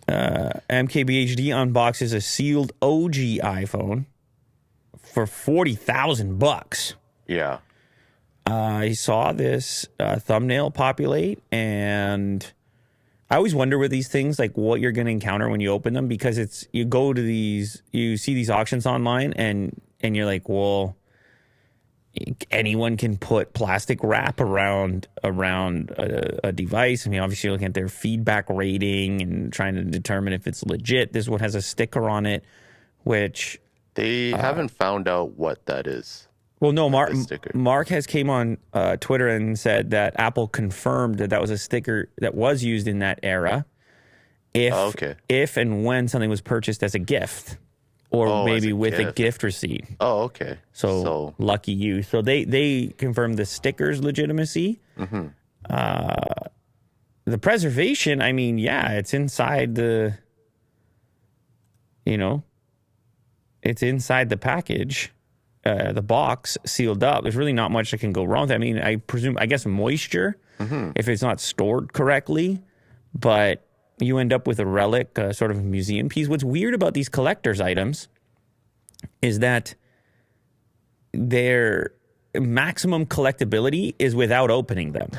MKBHD unboxes a sealed OG iPhone for $40,000. Yeah. I saw this thumbnail populate, and I always wonder with these things, like what you're going to encounter when you open them, because you go to these, you see these auctions online, and you're like, well, anyone can put plastic wrap around a device. I mean, obviously, you're looking at their feedback rating and trying to determine if it's legit. This one has a sticker on it, which they haven't found out what that is. Well, no, Mark has came on Twitter and said that Apple confirmed that was a sticker that was used in that era. If and when something was purchased as a gift. Or maybe with a gift receipt. Oh, okay. So lucky you. So they confirmed the sticker's legitimacy. Mm-hmm. The preservation, I mean, yeah, it's inside the, it's inside the package, the box sealed up. There's really not much that can go wrong with that. I mean, I guess moisture, if it's not stored correctly, but you end up with a relic, sort of a museum piece. What's weird about these collector's items is that their maximum collectability is without opening them.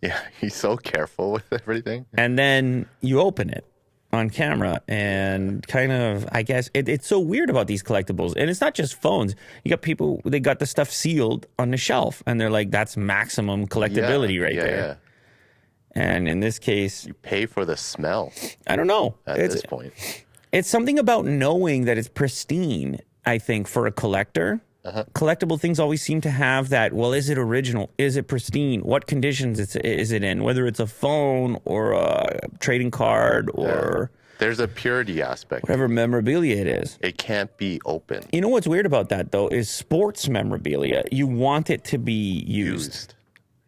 Yeah, he's so careful with everything. And then you open it on camera, and kind of, I guess, it's so weird about these collectibles. And it's not just phones. You got people, they got the stuff sealed on the shelf, and they're like, that's maximum collectability right there. Yeah. And in this case, you pay for the smell. I don't know. At this point, it's something about knowing that it's pristine, I think, for a collector. Collectible things always seem to have that, well, is it original? Is it pristine? What conditions is it in? Whether it's a phone or a trading card or... There's a purity aspect. Whatever memorabilia it is. It can't be open. You know what's weird about that, though, is sports memorabilia. You want it to be used.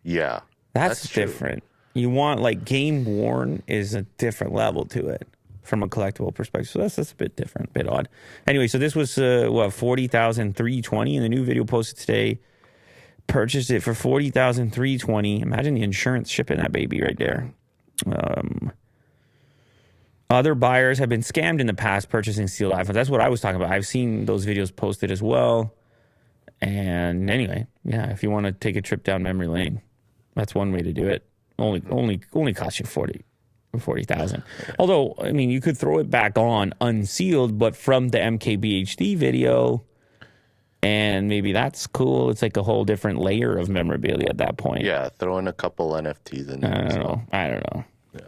Yeah. That's different. You want, like, game worn is a different level to it from a collectible perspective. So that's a bit different, a bit odd. Anyway, so this was, $40,320, and the new video posted today purchased it for $40,320. Imagine the insurance shipping that baby right there. Other buyers have been scammed in the past purchasing sealed iPhones. That's what I was talking about. I've seen those videos posted as well. And anyway, yeah, if you want to take a trip down memory lane, that's one way to do it. Only cost you $40,000. Although, I mean, you could throw it back on unsealed, but from the MKBHD video, and maybe that's cool. It's like a whole different layer of memorabilia at that point. Yeah, throw in a couple NFTs in there. I don't know. Yeah.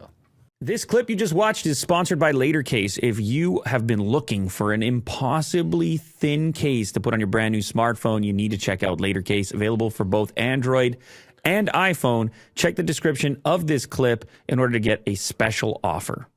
This clip you just watched is sponsored by LaterCase. If you have been looking for an impossibly thin case to put on your brand new smartphone, you need to check out LaterCase, available for both Android and iPhone. Check the description of this clip in order to get a special offer.